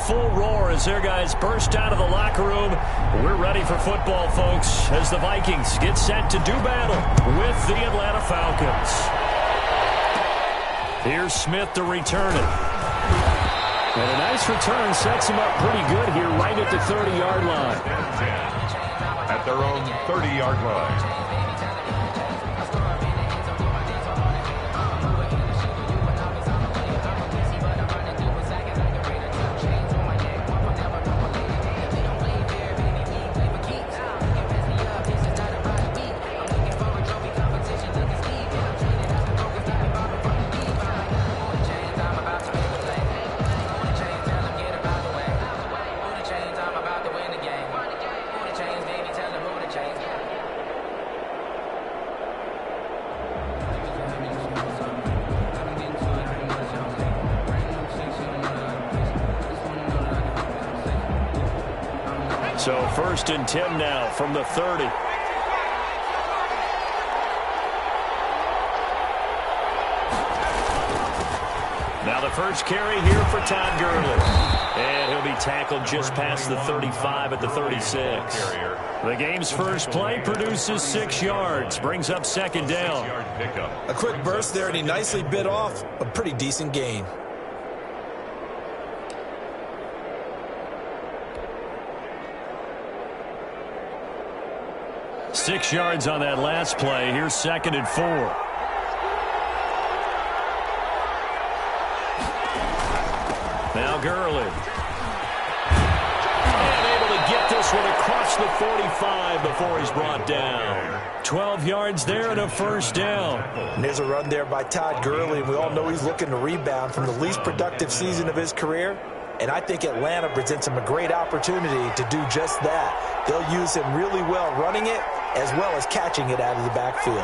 full roar as their guys burst out of the locker room. We're ready for football, folks, as the Vikings get set to do battle with the Atlanta Falcons. Here's Smith to return it. And a nice return sets him up pretty good here right at the 30-yard line. At their own 30-yard line. So 1st and 10 now from the 30. Now the first carry here for Todd Gurley. And he'll be tackled just past the 35 at the 36. The game's first play produces 6 yards. Brings up 2nd down. A quick burst there, and he nicely bit off a pretty decent gain. 6 yards on that last play. Here's 2nd and 4. Now Gurley. And able to get this one across the 45 before he's brought down. 12 yards there and a 1st down. And there's a run there by Todd Gurley. We all know he's looking to rebound from the least productive season of his career. And I think Atlanta presents him a great opportunity to do just that. They'll use him really well running it as well as catching it out of the backfield.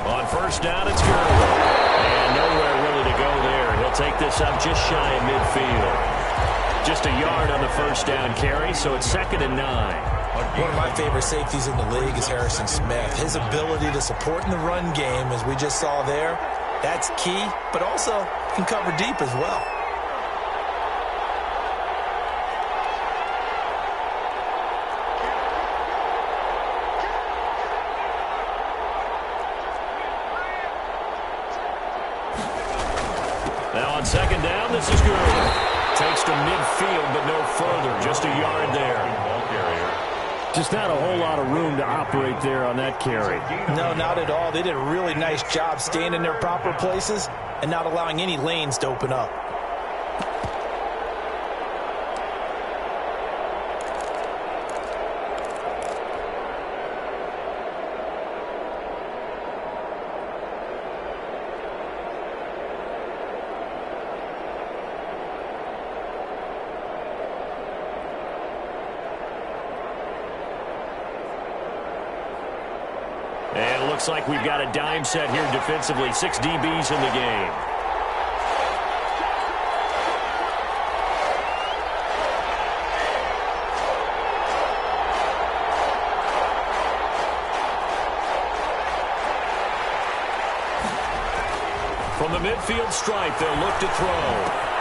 On 1st down, it's Gurley. And nowhere really to go there. He'll take this up just shy of midfield. Just a yard on the 1st down carry, so it's 2nd and 9. One of my favorite safeties in the league is Harrison Smith. His ability to support in the run game, as we just saw there, that's key, but also can cover deep as well. Now on 2nd down, this is Gurley. Takes to midfield, but no further. Just a yard there. Just not a whole lot of room to operate there on that carry. No, not at all. They did a really nice job staying in their proper places and not allowing any lanes to open up. And it looks like we've got a dime set here defensively. 6 DBs in the game. From the midfield stripe, they'll look to throw.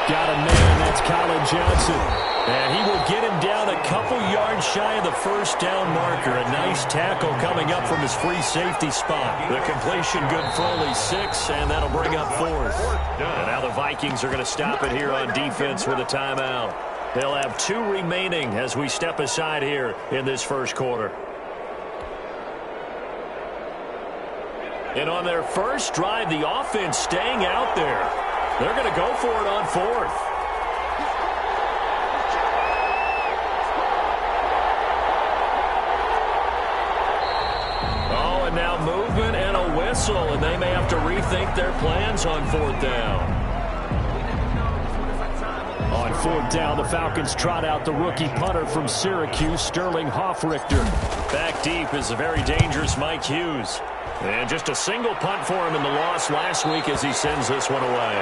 Got a man, that's Colin Johnson. And he will get him down a couple yards shy of the 1st down marker. A nice tackle coming up from his free safety spot. The completion good for only 6, and that'll bring up 4th. And now the Vikings are going to stop it here on defense with a timeout. They'll have 2 remaining as we step aside here in this 1st quarter. And on their first drive, the offense staying out there. They're going to go for it on 4th. Now movement and a whistle, and they may have to rethink their plans on 4th down. On 4th down, the Falcons trot out the rookie punter from Syracuse, Sterling Hoffrichter. Back deep is a very dangerous Mike Hughes. And just a single punt for him in the loss last week as he sends this one away.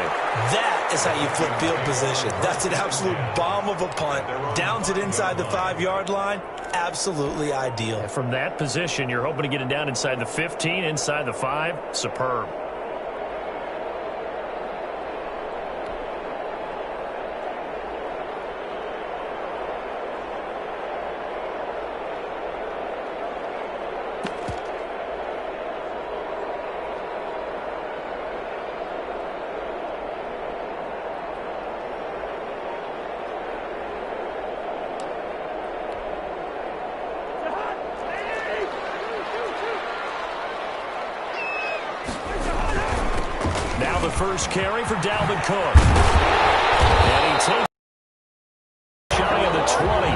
That is how you flip field position. That's an absolute bomb of a punt. Downs it inside the 5-yard line. Absolutely ideal. And from that position, you're hoping to get it down inside the 15, inside the 5. Superb. Now the first carry for Dalvin Cook. And he takes shy of the 20.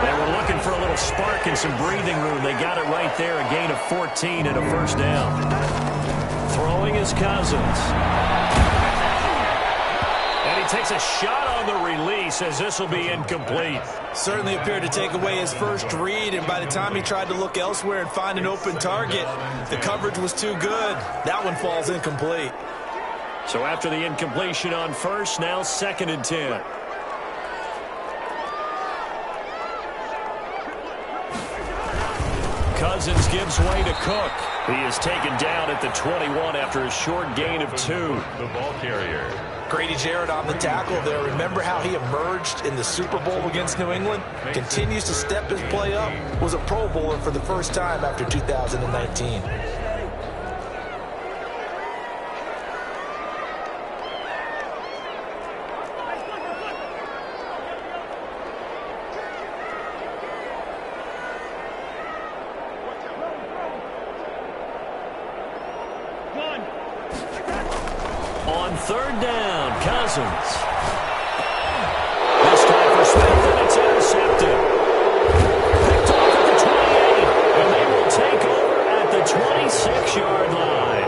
They were looking for a little spark and some breathing room. They got it right there, a gain of 14 and a first down. Throwing is Cousins. And he takes a shot on the release as this will be incomplete. Certainly appeared to take away his first read, and by the time he tried to look elsewhere and find an open target, the coverage was too good. That one falls incomplete. So after the incompletion on first, now 2nd and 10. Cousins gives way to Cook. He is taken down at the 21 after a short gain of 2. The ball carrier. Grady Jarrett on the tackle there. Remember how he emerged in the Super Bowl against New England? Continues to step his play up. Was a Pro Bowler for the first time after 2019. On 3rd down, Cousins. This time for Smith, and it's intercepted. Picked off at the 28, and they will take over at the 26-yard line.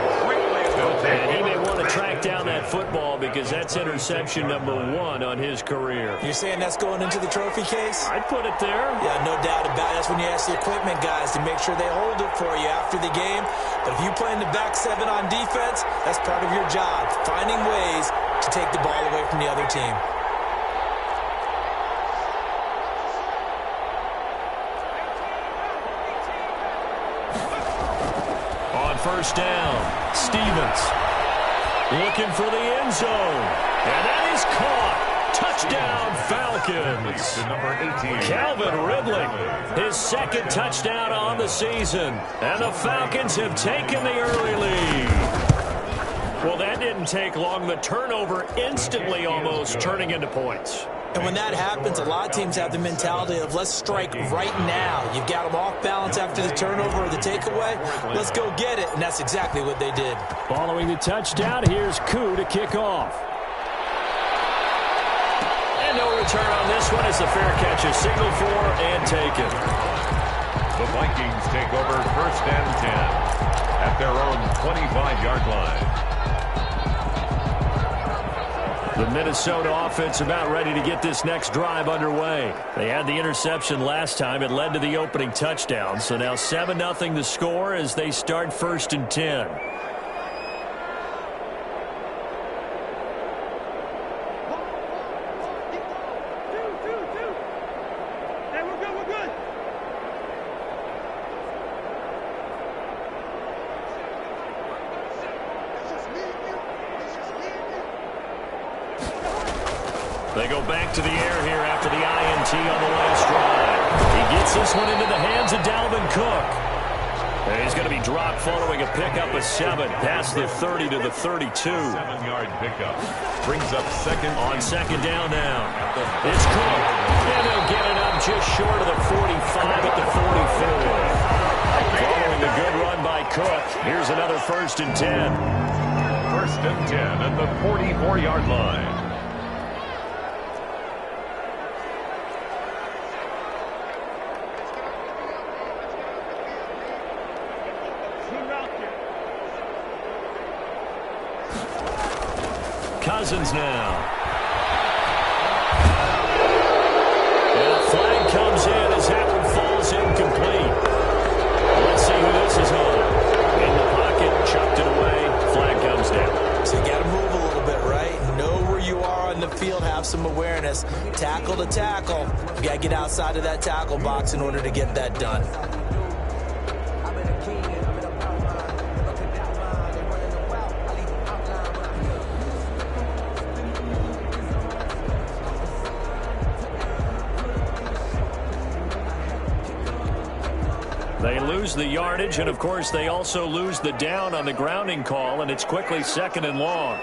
And he may want to track down that football because that's interception number 1 on his career. You're saying that's going into the trophy case? I'd put it there. Yeah, no doubt about it. That's when you ask the equipment guys to make sure they hold it for you after the game. But if you play in the back 7 on defense, that's part of your job, finding ways to take the ball away from the other team. On 1st down, Stevens looking for the end zone. And that is caught. Touchdown, Falcons. To number 18. Calvin Ridley, his 2nd touchdown on the season. And the Falcons have taken the early lead. Well, that didn't take long. The turnover instantly almost turning into points. And when that happens, a lot of teams have the mentality of let's strike right now. You've got them off balance after the turnover or the takeaway. Let's go get it. And that's exactly what they did. Following the touchdown, here's Koo to kick off. And no return on this one as the fair catch is signaled for and taken. The Vikings take over 1st and 10 at their own 25-yard line. The Minnesota offense about ready to get this next drive underway. They had the interception last time. It led to the opening touchdown. So now 7-0 the score as they start 1st and 10. They go back to the air here after the INT on the last drive. He gets this one into the hands of Dalvin Cook. And he's going to be dropped following a pickup of 7 past the 30 to the 32. 7-yard pickup. Brings up 2nd. On 2nd down now. It's Cook. And they'll get it up just short of the 45 at the 44. Following the good run by Cook, here's another 1st and 10. 1st and 10 at the 44-yard line. Cousins now. outside of that tackle box in order to get that done. They lose the yardage, and, of course, they also lose the down on the grounding call, and it's quickly 2nd and long.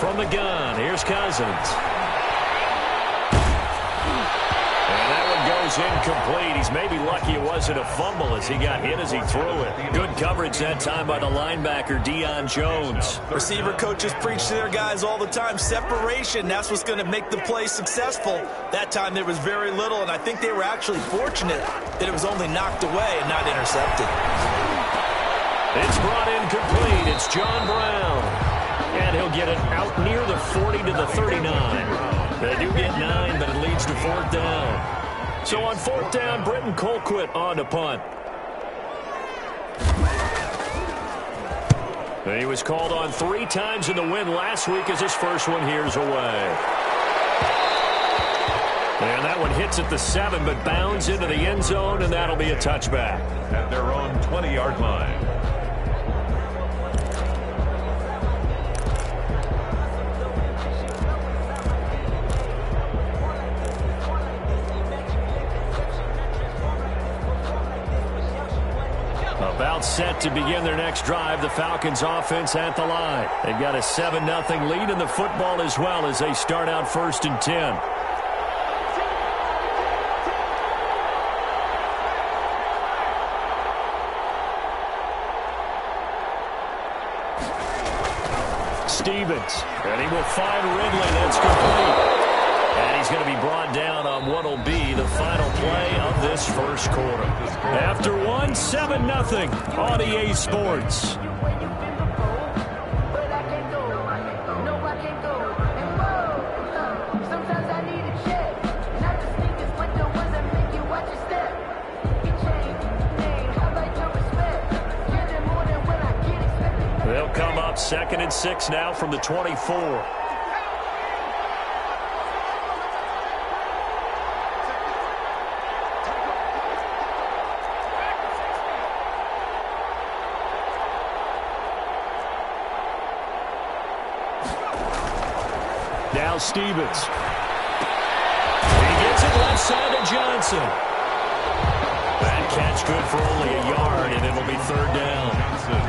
From the gun, here's Cousins. Goes incomplete. He's maybe lucky it wasn't a fumble as he got hit as he threw it. Good coverage that time by the linebacker, Deion Jones. Receiver coaches preach to their guys all the time. Separation, that's what's going to make the play successful. That time there was very little, and I think they were actually fortunate that it was only knocked away and not intercepted. It's brought in complete. It's John Brown. And he'll get it out near the 40 to the 39. They do get 9, but it leads to 4th down. So on 4th down, Britton Colquitt on to punt. He was called on 3 times in the win last week as his first one here's away. And that one hits at the 7, but bounds into the end zone, and that'll be a touchback. At their own 20-yard line. About set to begin their next drive, the Falcons offense at the line. They've got a 7-0 lead in the football as well as they start out 1st and 10. Stevens, and he will find Ridley. That's complete. And he's going to be brought down on what will be the final play of this first quarter. After 7-0 on EA Sports. They'll come up 2nd and 6 now from the 24. Now Stevens. He gets it left side to Johnson. That catch good for only a yard, and it'll be 3rd down.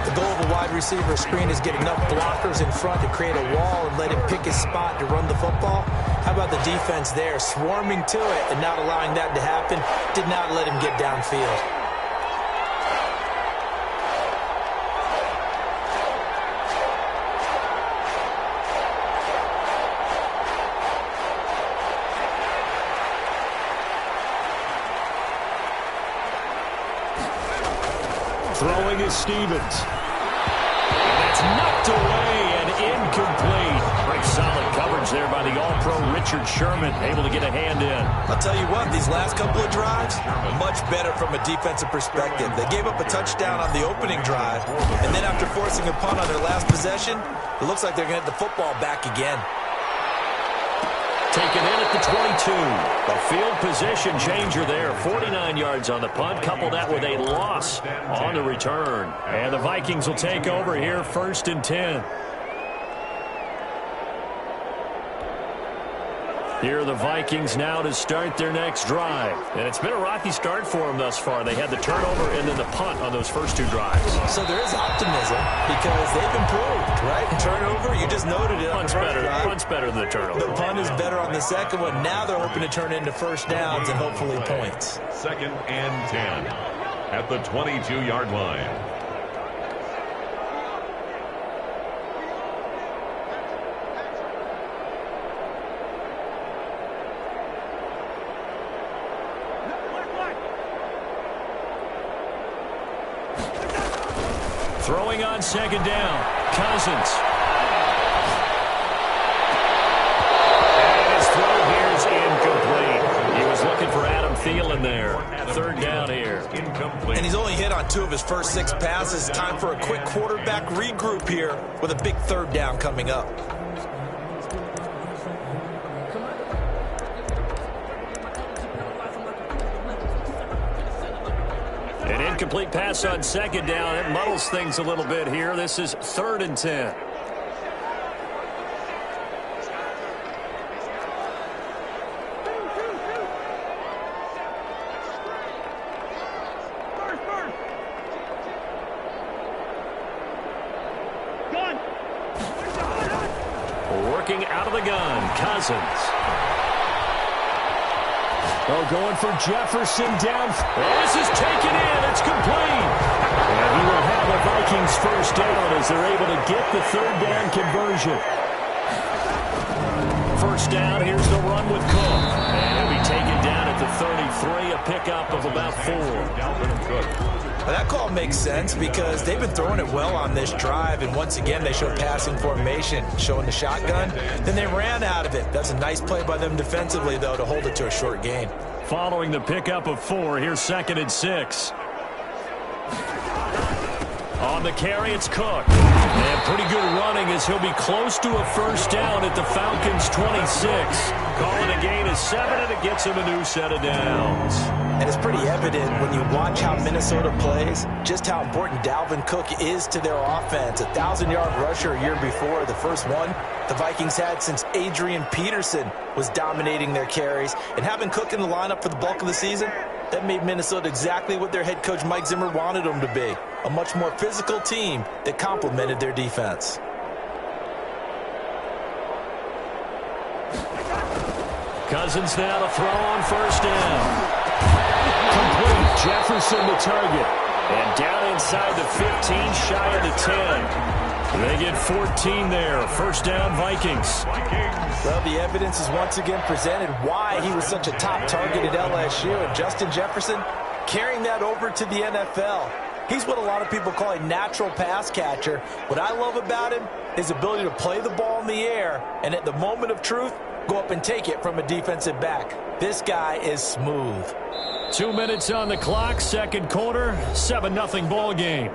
The goal of a wide receiver screen is get enough blockers in front to create a wall and let him pick his spot to run the football. How about the defense there, swarming to it and not allowing that to happen? Did not let him get downfield. Throwing is Stevens. And that's knocked away and incomplete. Great solid coverage there by the All-Pro Richard Sherman, able to get a hand in. I'll tell you what, these last couple of drives, much better from a defensive perspective. They gave up a touchdown on the opening drive, and then after forcing a punt on their last possession, it looks like they're going to get the football back again. Taken in at the 22. A field position changer there. 49 yards on the punt. Couple that with a loss on the return. And the Vikings will take over here 1st and 10. Here are the Vikings now to start their next drive. And it's been a rocky start for them thus far. They had the turnover and then the punt on those first 2 drives. So there is optimism because they've improved, right? Turnover, you just noted it. Punt's better than the turnover. The punt is better on the second one. Now they're hoping to turn into first downs and hopefully points. 2nd and 10 at the 22-yard line. Throwing on 2nd down. Cousins. on 2 of his first 6 passes. Time for a quick quarterback regroup here with a big 3rd down coming up. An incomplete pass on 2nd down. It muddles things a little bit here. This is 3rd and 10. Working out of the gun, Cousins. Oh, going for Jefferson down. Oh, this is taken in. It's complete. And he will have the Vikings first down as they're able to get the 3rd down conversion. First down, here's the run with Cook. And he'll be taken down at the 33, a pickup of about 4. Well, that call makes sense because they've been throwing it well on this drive, and once again they show passing formation, showing the shotgun. Then they ran out of it. That's a nice play by them defensively, though, to hold it to a short gain. Following the pickup of 4, here's 2nd and 6. On the carry, it's Cook. And pretty good running as he'll be close to a first down at the Falcons' 26. Calling a gain of 7, and it gets him a new set of downs. And it's pretty evident when you watch how Minnesota plays, just how important Dalvin Cook is to their offense. A 1,000-yard rusher a year before, the first one the Vikings had since Adrian Peterson was dominating their carries. And having Cook in the lineup for the bulk of the season, that made Minnesota exactly what their head coach Mike Zimmer wanted them to be. A much more physical team that complemented their defense. Cousins now to throw on first down. Complete. Jefferson the target. And down inside the 15, shy of the 10. They get 14 there. First down, Vikings. Well, the evidence is once again presented why he was such a top target at LSU. And Justin Jefferson carrying that over to the NFL. He's what a lot of people call a natural pass catcher. What I love about him is his ability to play the ball in the air and at the moment of truth, go up and take it from a defensive back. This guy is smooth. 2 minutes on the clock, 2nd quarter, 7-0 ball game.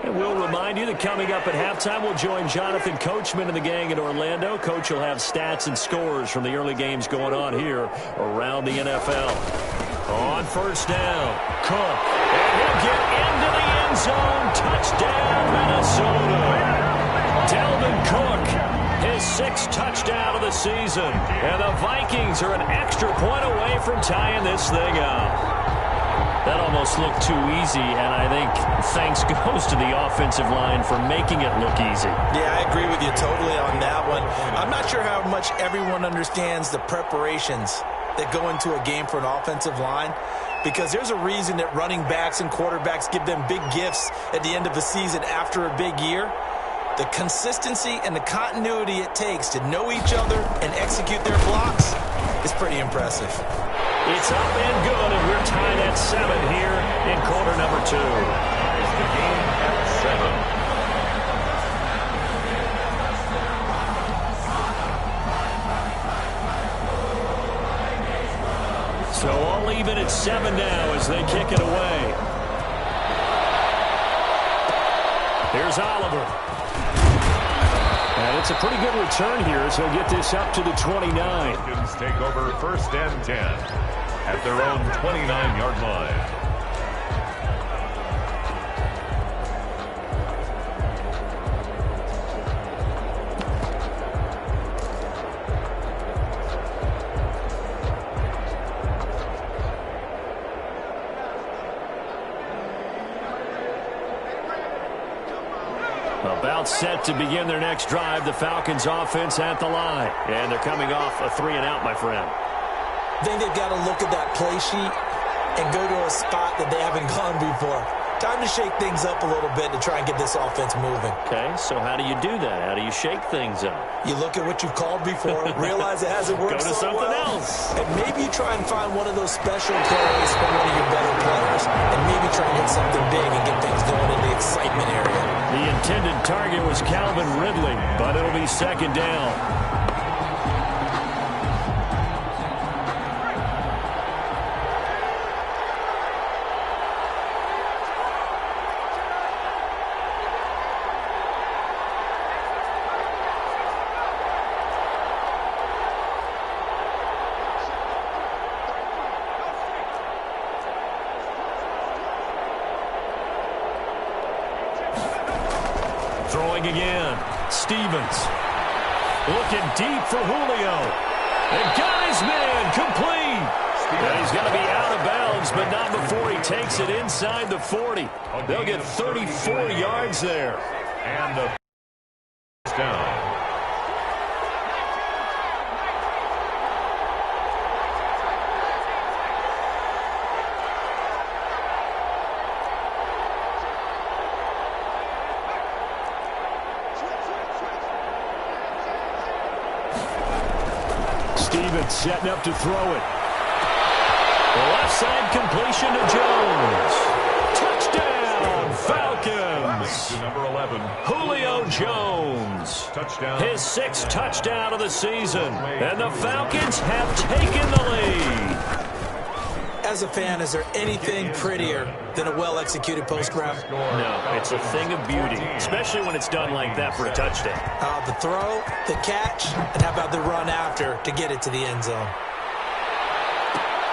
And we'll remind you that coming up at halftime, we'll join Jonathan Coachman and the gang in Orlando. Coach will have stats and scores from the early games going on here around the NFL. On first down, Cook. And he'll get into the end zone. Touchdown, Minnesota. Dalvin Cook, his 6th touchdown of the season. And the Vikings are an extra point away from tying this thing up. That almost looked too easy, and I think thanks goes to the offensive line for making it look easy. Yeah, I agree with you totally on that one. I'm not sure how much everyone understands the preparations that go into a game for an offensive line, because there's a reason that running backs and quarterbacks give them big gifts at the end of the season after a big year. The consistency and the continuity it takes to know each other and execute their blocks is pretty impressive. It's up and good, and we're tied at 7 here in quarter number 2. Ties the game at 7. So all even at 7 now as they kick it away. Here's Oliver. And it's a pretty good return here as he'll get this up to the 29. Falcons take over first and 10 at their own 29-yard line. About set to begin their next drive, the Falcons offense at the line. And they're coming off a 3-and-out, my friend. I think they've got to look at that play sheet and go to a spot that they haven't gone before. Time to shake things up a little bit to try and get this offense moving. Okay, so how do you do that? How do you shake things up? You look at what you've called before, realize it hasn't worked Go to so something well, else. and maybe you try and find one of those special plays from one of your better players, and maybe try and hit something big and get things going in the excitement area. The intended target was Calvin Ridley, but it'll be second down. Throwing again. Stevens. Looking deep for Julio. And got his man complete. And he's going to be out of bounds, but not before he takes it inside the 40. They'll get 34 yards there. And the first down. Stevens setting up to throw it. The left side completion to Jones. Touchdown, Falcons. To number 11. Julio Jones. Touchdown. His 6th touchdown of the season. And the Falcons have taken the lead. As a fan, is there anything prettier than a well-executed post route? No, it's a thing of beauty, especially when it's done like that for a touchdown. The throw, the catch, and how about the run after to get it to the end zone?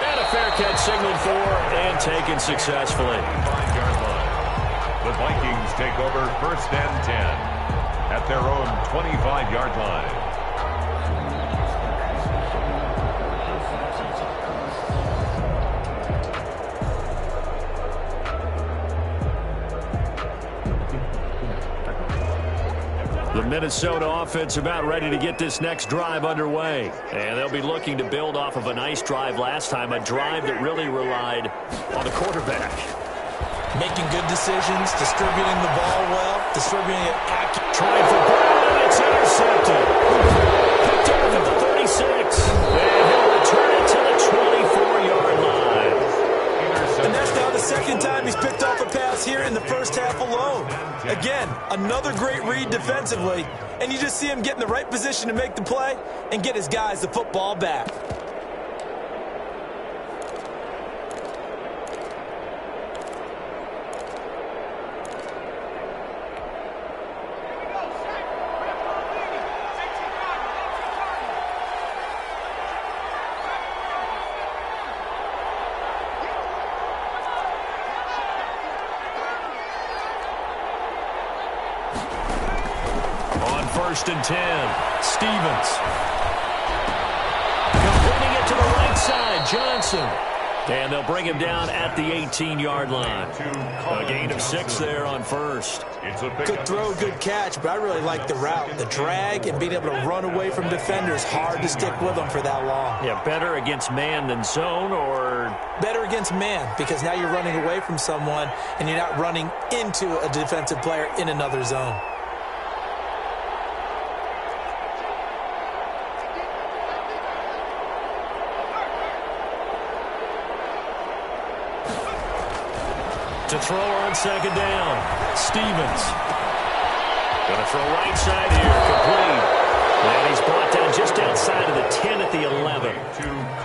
And a fair catch signaled for and taken successfully. 5-yard line. The Vikings take over 1st and 10 at their own 25-yard line. The Minnesota offense about ready to get this next drive underway. And they'll be looking to build off of a nice drive last time, a drive that really relied on the quarterback. Making good decisions, distributing the ball well, distributing it accurately. Trying for Brown, it's intercepted. Picked off at the 36. And he'll return it to the 24-yard line. And that's now the second time he's picked off a pass here in the first half alone. Again, another great read defensively, and you just see him get in the right position to make the play and get his guys the football back. On 1st and 10, Stevens. Completing it to the right side, Johnson. And they'll bring him down at the 18-yard line. A gain of 6 there on 1st. Good throw, good catch, but I really like the route. The drag and being able to run away from defenders, hard to stick with them for that long. Yeah, better against man than zone, or? Better against man, because now you're running away from someone and you're not running into a defensive player in another zone. To throw on 2nd down, Stevens. Going to throw right side here, complete. And he's brought down just outside of the 10 at the 11.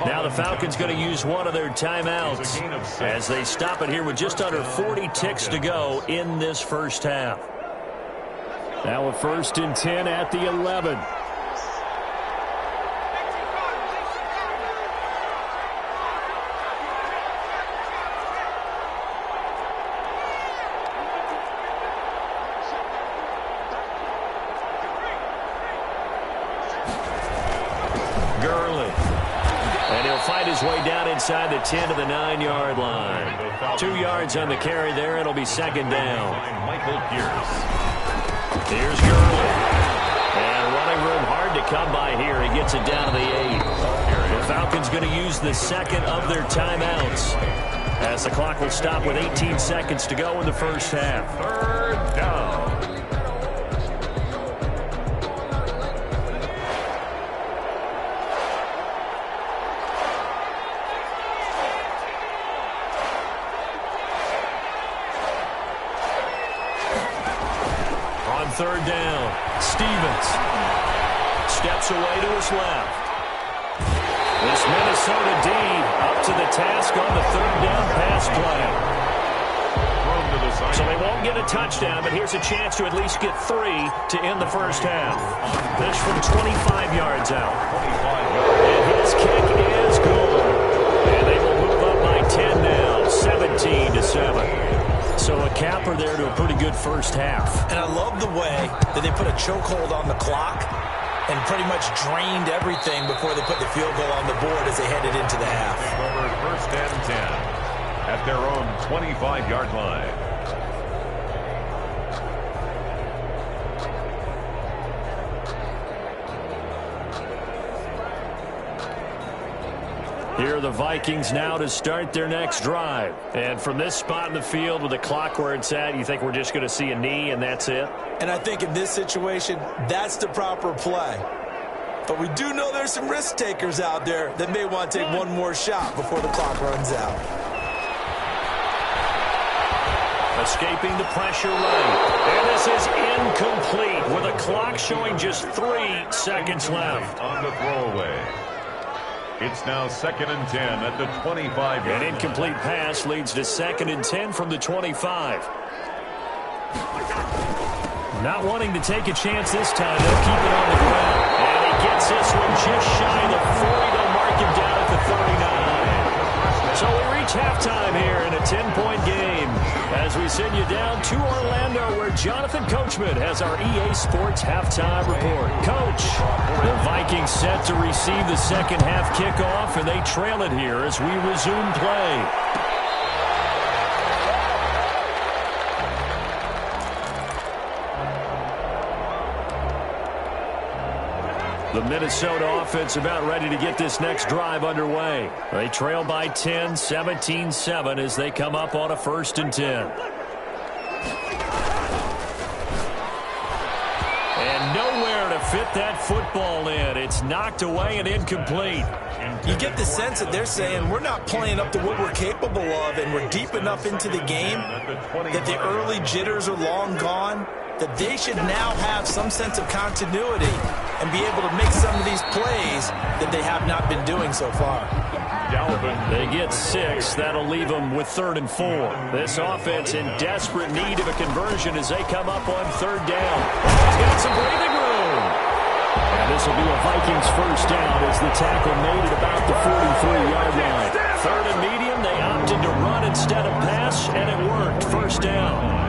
Now the Falcons going to use one of their timeouts as they stop it here with just under 40 ticks to go in this first half. Now a 1st and 10 at the 11. Way down inside the 10 to the 9-yard line. 2 yards on the carry there. It'll be 2nd down. Michael Pierce. Here's Gurley. And running room hard to come by here. He gets it down to the 8. The Falcons going to use the 2nd of their timeouts as the clock will stop with 18 seconds to go in the first half. 3rd down. third down. Stevens steps away to his left. This Minnesota D up to the task on the third down pass play. So they won't get a touchdown, but here's a chance to at least get 3 to end the first half. This from 25 yards out. And his kick is good. And they will move up by 10 now, 17-7. So a capper there to a pretty good first half. And I love the way that they put a chokehold on the clock and pretty much drained everything before they put the field goal on the board as they headed into the half. Over first and 10 at their own 25-yard line. Here are the Vikings now to start their next drive. And from this spot in the field with the clock where it's at, you think we're just going to see a knee and that's it? And I think in this situation, that's the proper play. But we do know there's some risk takers out there that may want to take one more shot before the clock runs out. Escaping the pressure right. And this is incomplete with a clock showing just 3 seconds left. On the throwaway. It's now 2nd and 10 at the 25. An incomplete pass leads to 2nd and 10 from the 25. Not wanting to take a chance this time, they'll keep it on the ground. And he gets this one just shy of the 40. They'll mark him down at the 39. So we reach halftime here in a 10-point game as we send you down to Orlando where Jonathan Coachman has our EA Sports halftime report. Coach, the Vikings set to receive the second half kickoff, and they trail it here as we resume play. The Minnesota offense about ready to get this next drive underway. They trail by 10, 17-7 as they come up on a 1st and 10. And nowhere to fit that football in. It's knocked away and incomplete. You get the sense that they're saying we're not playing up to what we're capable of, and we're deep enough into the game that the early jitters are long gone, that they should now have some sense of continuity and be able to make some of these plays that they have not been doing so far. They get 6. That'll leave them with 3rd and 4. This offense in desperate need of a conversion as they come up on 3rd down. He's got some breathing room. And this will be a Vikings first down as the tackle made at about the 43-yard line. 3rd and medium, they opted to run instead of pass, and it worked. First down.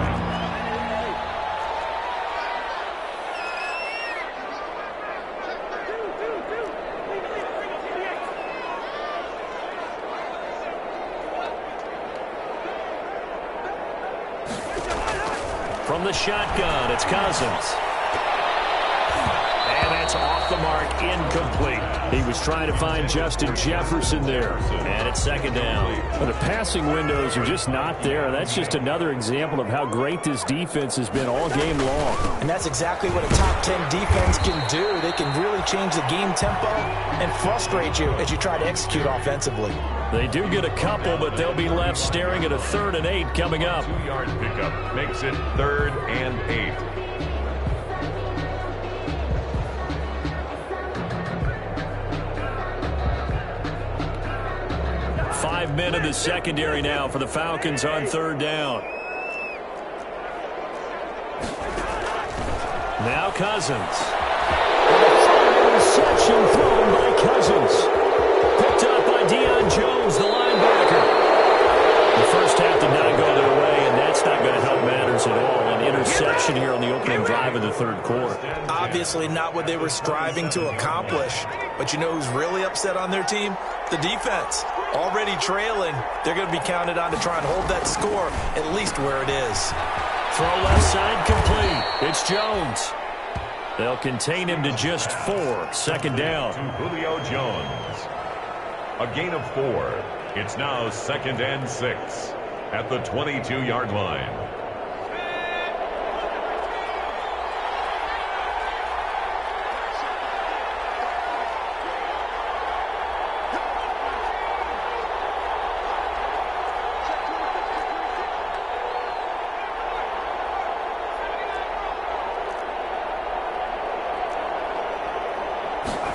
From the shotgun, it's Cousins. And that's off the mark, incomplete. He was trying to find Justin Jefferson there. And it's 2nd down. Well, the passing windows are just not there. That's just another example of how great this defense has been all game long. And that's exactly what a top 10 defense can do. They can really change the game tempo and frustrate you as you try to execute offensively. They do get a couple, but they'll be left staring at a 3rd and 8 coming up. 2-yard pickup makes it 3rd and 8. Five men in the secondary now for the Falcons on 3rd down. Now Cousins. Interception thrown by Cousins. Picked up by Deion Jones, the linebacker. The first half did not go their way, and that's not going to help matters at all. An interception here on the opening drive of the 3rd quarter. Obviously not what they were striving to accomplish. But you know who's really upset on their team? The defense. Already trailing. They're going to be counted on to try and hold that score at least where it is. Throw left side complete. It's Jones. They'll contain him to just 4. 2nd down. Julio Jones. A gain of 4. It's now 2nd and 6 at the 22-yard line.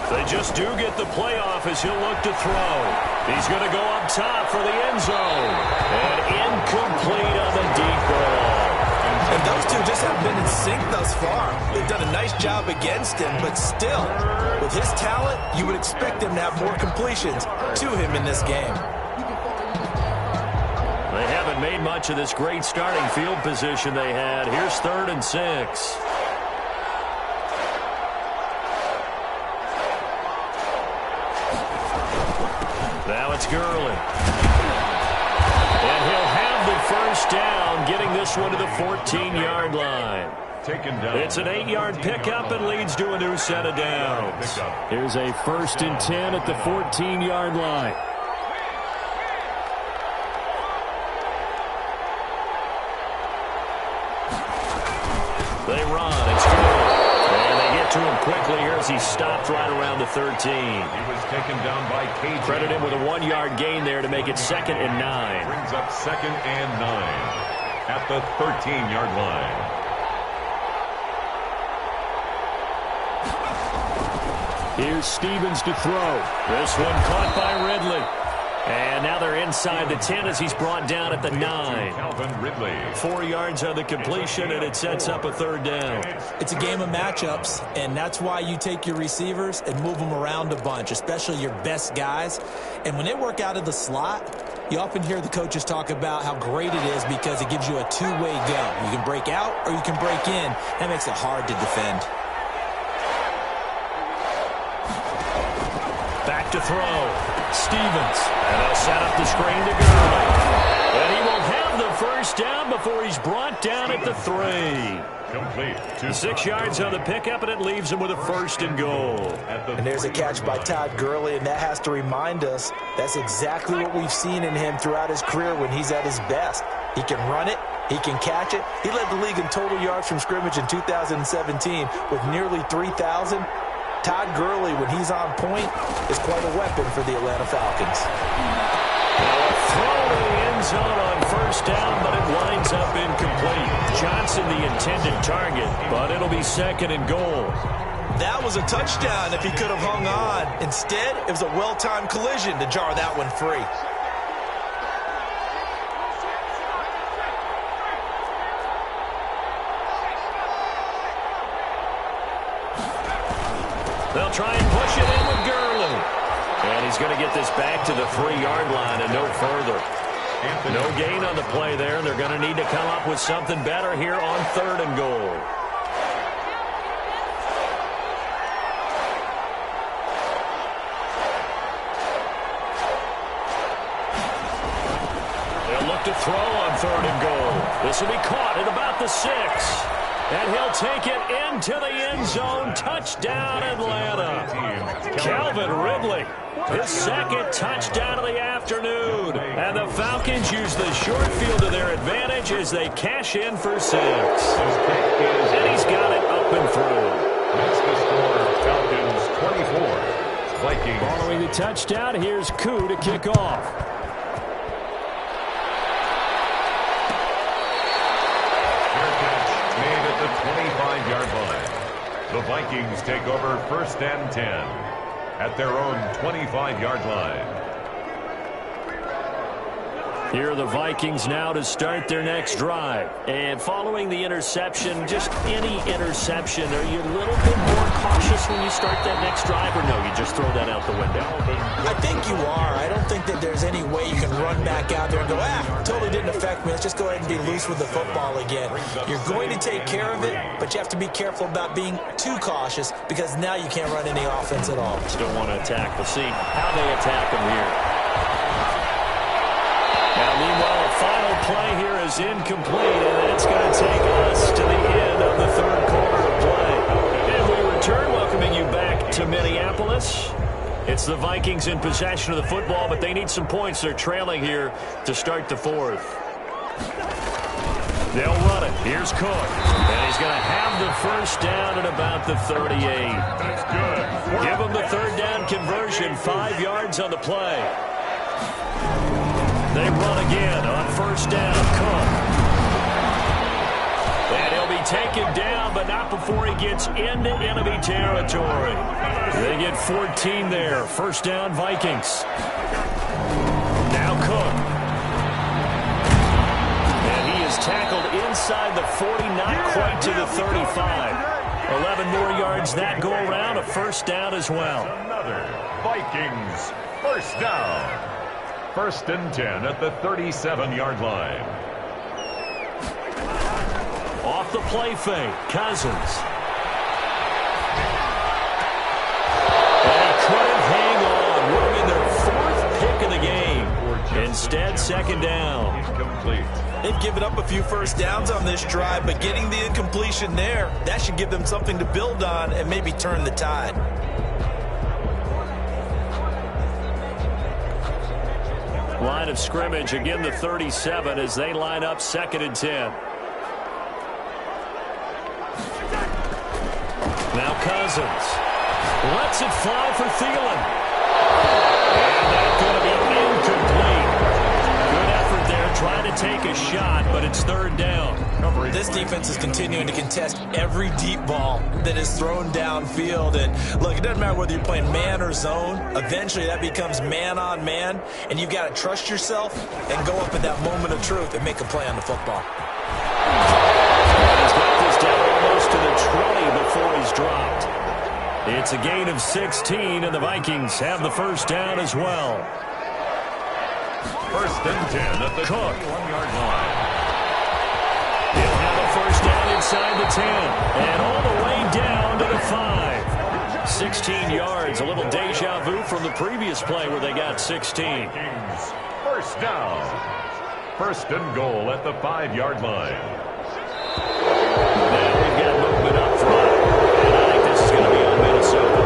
They just do get the playoff as he'll look to throw. He's going to go up top for the end zone. And incomplete on the deep ball. And those two just haven't been in sync thus far. They've done a nice job against him, but still, with his talent, you would expect him to have more completions to him in this game. They haven't made much of this great starting field position they had. Here's 3rd and 6. Now it's Gurley. And he'll have the first down, getting this one to the 14-yard line. It's an 8-yard pickup and leads to a new set of downs. Here's a 1st and 10 at the 14-yard line. They run. It's good. And they get to him quickly here as he stopped right around the 13. He was taken down by KJ. Credit him with a 1-yard gain there to make it 2nd and 9. Brings up 2nd and 9 at the 13-yard line. Here's Stevens to throw. This one caught by Ridley. And now they're inside the 10 as he's brought down at the 9. Calvin Ridley. 4 yards on the completion, and it sets up a 3rd down. It's a game of matchups, and that's why you take your receivers and move them around a bunch, especially your best guys. And when they work out of the slot, you often hear the coaches talk about how great it is because it gives you a two-way go. You can break out or you can break in. That makes it hard to defend. Back to throw. Stevens. And they'll set up the screen to Gurley. And he will have the first down before he's brought down at the 3. Complete. 6 yards on the pickup, and it leaves him with a 1st and goal. And there's a catch by Todd Gurley, and that has to remind us that's exactly what we've seen in him throughout his career when he's at his best. He can run it. He can catch it. He led the league in total yards from scrimmage in 2017 with nearly 3,000. Todd Gurley, when he's on point, is quite a weapon for the Atlanta Falcons. Throw to the end zone on 1st down, but it winds up incomplete. Johnson the intended target, but it'll be 2nd and goal. That was a touchdown if he could have hung on. Instead, it was a well-timed collision to jar that one free. They'll try and push it in with Gurley. And he's going to get this back to the 3-yard line and no further. No gain on the play there, and they're going to need to come up with something better here on 3rd and goal. They'll look to throw on 3rd and goal. This will be caught at about the 6. And he'll take it into the end zone. Touchdown, Atlanta. Calvin Ridley, his 2nd touchdown of the afternoon. And the Falcons use the short field to their advantage as they cash in for 6. And he's got it up and through. That's the score. Falcons 24. Vikings. Following the touchdown, here's Koo to kick off. The 25-yard line. The Vikings take over 1st and 10 at their own 25-yard line. Here are the Vikings now to start their next drive. And following the interception, just any interception, are you a little bit more cautious when you start that next drive, or no, you just throw that out the window? I think you are. I don't think that there's any way you can run back out there and go, totally didn't affect me. Let's just go ahead and be loose with the football again. You're going to take care of it, but you have to be careful about being too cautious because now you can't run any offense at all. Still want to attack. We'll see how they attack them here. Now, meanwhile, a final play here is incomplete, and it's going to take us to the end of the 3rd quarter of play. And we return, welcoming you back to Minneapolis. It's the Vikings in possession of the football, but they need some points. They're trailing here to start the 4th. They'll run it. Here's Cook. And he's going to have the first down at about the 38. That's good. Give him the 3rd down conversion. 5 yards on the play. They run again on 1st down. Cook. And he'll be take him down, but not before he gets into enemy territory. They get 14 there. First down, Vikings. Now Cook. And he is tackled inside the 40, not quite to the 35. 11 more yards that go around, a first down as well. Another Vikings first down. First and 10 at the 37-yard line. Off the play fake, Cousins. And he couldn't hang on. Would have been their fourth pick of the game. Instead, second down. Incomplete. They've given up a few first downs on this drive, but getting the incompletion there, that should give them something to build on and maybe turn the tide. Line of scrimmage, again the 37 as they line up second and 10. Now Cousins lets it fly for Thielen. And that's going to be incomplete. Good effort there, trying to take a shot, but it's third down. This defense is continuing to contest every deep ball that is thrown downfield. And look, it doesn't matter whether you're playing man or zone. Eventually that becomes man on man, and you've got to trust yourself and go up at that moment of truth and make a play on the football. He's got this down almost to the 20 before he's dropped. It's a gain of 16, and the Vikings have the first down as well. First and 10 at the 21-yard line. He'll have a first down inside the 10, and all the way down to the 5. 16 yards, a little deja vu from the previous play where they got 16. Vikings first down. First and goal at the 5-yard line. Now we've got movement up front, and I think this is going to be on Minnesota.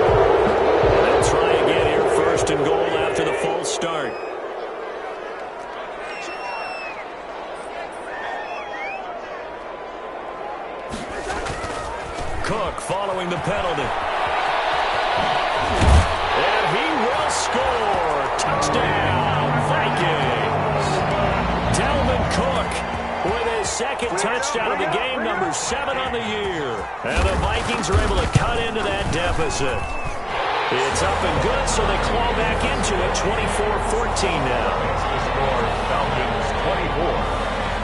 They'll try again here, first and goal after the false start. Cook following the penalty. And he will score. Touchdown, Vikings. Dalvin Cook with his second touchdown of the game, number 7 on the year. And the Vikings are able to cut into that deficit. It's up and good, so they claw back into it, 24-14 now. The score, Falcons 24,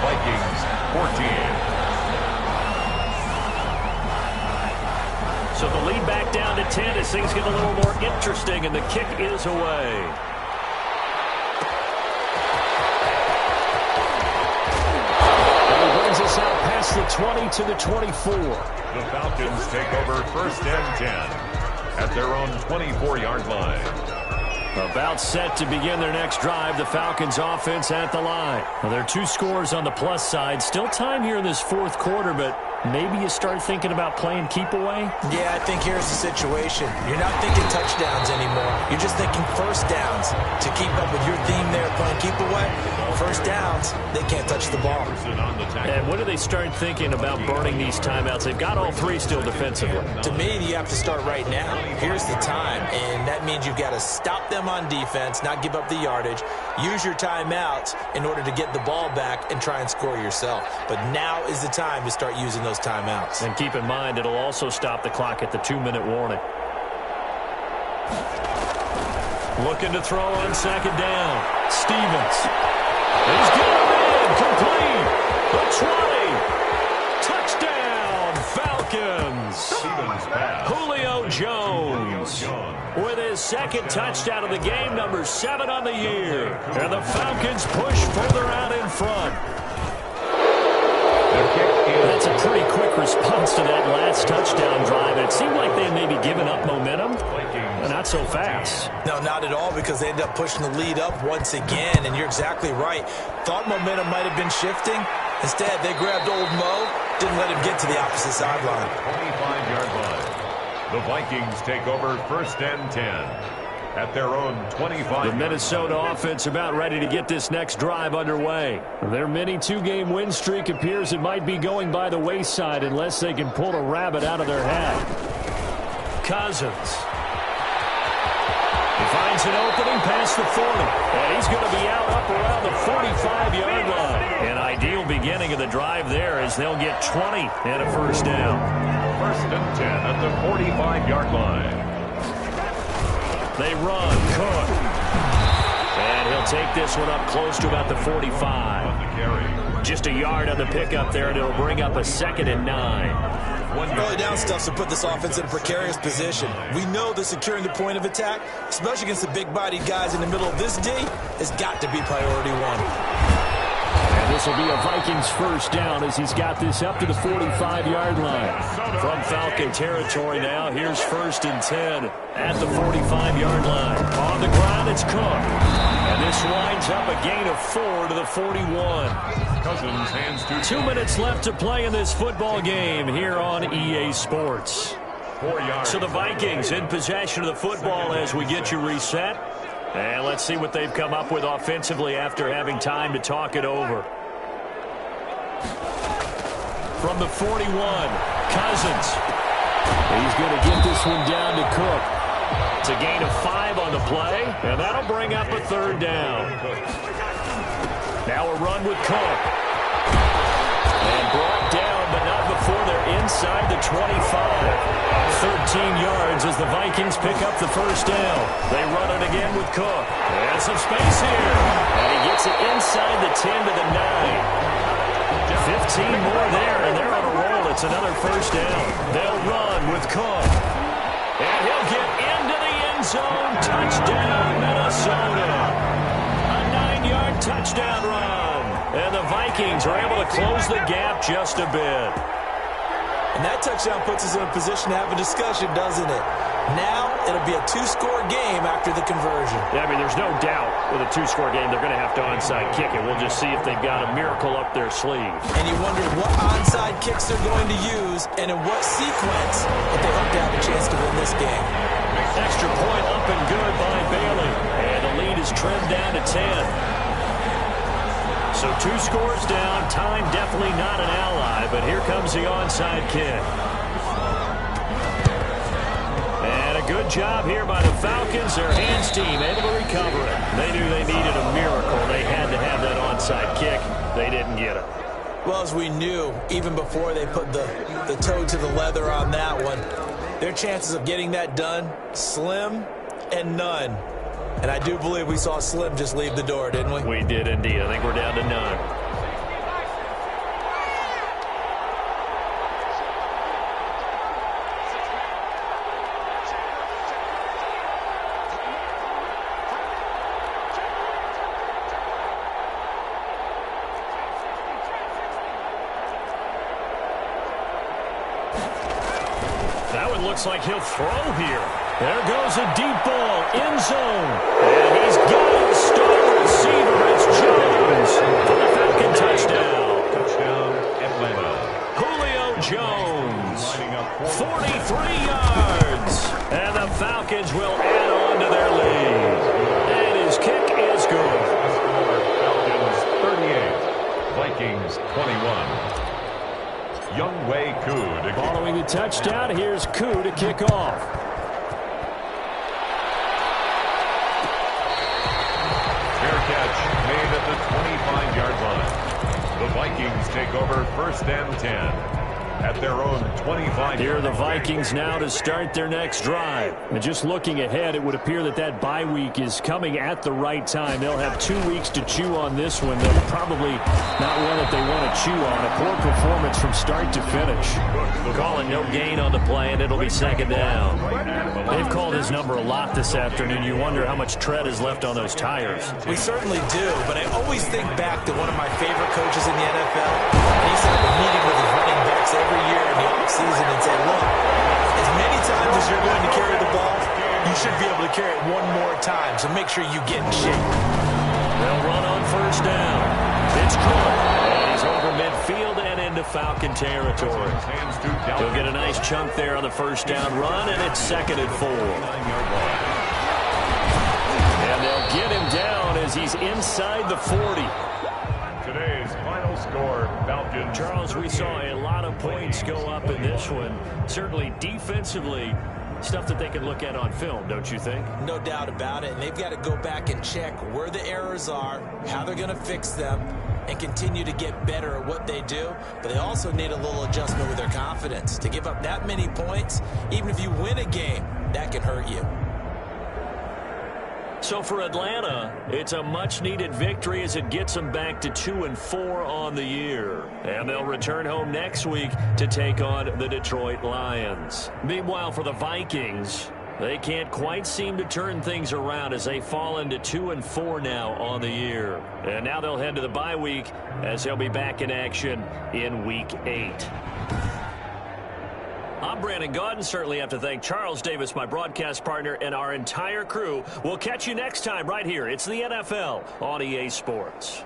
Vikings 14. So the lead back down to 10 as things get a little more interesting, and the kick is away. And he brings us out past the 20 to the 24. The Falcons take over first and 10 at their own 24-yard line. About set to begin their next drive, the Falcons offense at the line. Well, there are 2 scores on the plus side. Still time here in this fourth quarter, but maybe you start thinking about playing keep away? Yeah, I think here's the situation. You're not thinking touchdowns anymore. You're just thinking first downs. To keep up with your theme there, playing keep away, first downs, they can't touch the ball. And when do they start thinking about burning these timeouts? They've got all 3 still defensively. To me, you have to start right now. Here's the time, and that means you've got to stop them on defense, not give up the yardage, use your timeouts in order to get the ball back and try and score yourself. But now is the time to start using those timeouts. And keep in mind, it'll also stop the clock at the 2-minute warning. Looking to throw on second down. Stevens. He's got him in. Complete. The 20. Touchdown, Falcons. Julio Jones with his second touchdown of the game, number 7 on the year. And the Falcons push further out in front. That's a pretty quick response to that last touchdown drive. It seemed like they may be giving up momentum, but not so fast. No, not at all, because they ended up pushing the lead up once again, and you're exactly right. Thought momentum might have been shifting. Instead, they grabbed old Mo, didn't let him get to the opposite sideline. 25-yard line. The Vikings take over first and 10 at their own 25. The Minnesota offense about ready to get this next drive underway. Their mini 2-game win streak appears it might be going by the wayside unless they can pull a rabbit out of their hat. Cousins. He finds an opening past the 40. And he's going to be out up around the 45-yard line. And I ideal beginning of the drive there as they'll get 20 and a first down. First and 10 at the 45-yard line. They run. Cook. And he'll take this one up close to about the 45. On the carry. Just a yard on the pickup there, and it'll bring up a 2nd and 9. Early down stuff to put this offense in a precarious position. We know that securing the point of attack, especially against the big-bodied guys in the middle of this D, has got to be priority one. And this will be a Vikings first down as he's got this up to the 45-yard line. From Falcon territory now, here's 1st and 10 at the 45-yard line. On the ground, it's Cook. And this winds up a gain of 4 to the 41. Cousins hands to 2 minutes left to play in this football game here on EA Sports. 4 yards. So the Vikings in possession of the football as we get you reset. And let's see what they've come up with offensively after having time to talk it over. From the 41, Cousins. He's going to get this one down to Cook. It's a gain of 5 on the play, and that'll bring up a 3rd down. Now a run with Cook. And brought down, but not before they're inside the 25. 13 yards as the Vikings pick up the first down. They run it again with Cook. And some space here. And he gets it inside the 10 to the 9. 15 more there, and they're on a roll. It's another first down. They'll run with Cook. And he'll get into the end zone. Touchdown, Minnesota. A 9-yard touchdown run. And the Vikings are able to close the gap just a bit. And that touchdown puts us in a position to have a discussion, doesn't it? Now it'll be a 2-score game after the conversion. Yeah, I mean, there's no doubt with a 2-score game they're going to have to onside kick it. We'll just see if they've got a miracle up their sleeve. And you wonder what onside kicks they're going to use and in what sequence if they hope to have a chance to win this game. Extra point up and good by Bailey. And the lead is trimmed down to 10. So 2 scores down. Time definitely not an ally, but here comes the onside kick. And a good job here by the Falcons. Their hands team able to recover it. They knew they needed a miracle. They had to have that onside kick. They didn't get it. Well, as we knew, even before they put the toe to the leather on that one, their chances of getting that done, slim and none. And I do believe we saw Slim just leave the door, didn't we? We did indeed. I think we're down to none. That one looks like he'll throw here. There goes a deep ball, end zone. And he's got a star receiver. It's Jones for the Falcon touchdown. Touchdown, Atlanta. Julio Jones, 43 yards. And the Falcons will add on to their lead. And his kick is good. Falcons 38, Vikings 21. Younghoe Koo. Following the touchdown, here's Koo to kick off. Fair catch made at the 25-yard line. The Vikings take over 1st and 10 at their own 25. Here are the Vikings now to start their next drive. And just looking ahead, it would appear that that bye week is coming at the right time. They'll have 2 weeks to chew on this one. They'll probably not one that they want to chew on. A poor performance from start to finish. Calling no gain on the play, and it'll be 2nd down. They've called his number a lot this afternoon. You wonder how much tread is left on those tires. We certainly do, but I always think back to one of my favorite coaches in the NFL. He used to have a meeting with his running backs every year in the offseason and say, look, as many times as you're going to carry the ball, you should be able to carry it one more time, so make sure you get in shape. They'll run on 1st down. It's Cook. And he's over midfield and into Falcon territory. He'll get a nice chunk there on the 1st down run, and it's 2nd and 4. And they'll get him down as he's inside the 40. Today's final score, Falcons. Charles, we saw a lot of points go up in this one. Certainly defensively, stuff that they can look at on film, don't you think? No doubt about it, and they've got to go back and check where the errors are, how they're going to fix them. and continue to get better at what they do, but they also need a little adjustment with their confidence. To give up that many points, even if you win a game, that can hurt you. So for Atlanta, it's a much-needed victory as it gets them back to 2-4 on the year. And they'll return home next week to take on the Detroit Lions. Meanwhile, for the Vikings, they can't quite seem to turn things around as they fall into 2-4 now on the year. And now they'll head to the bye week as they'll be back in action in Week 8. I'm Brandon Gaudin. Certainly have to thank Charles Davis, my broadcast partner, and our entire crew. We'll catch you next time right here. It's the NFL on EA Sports.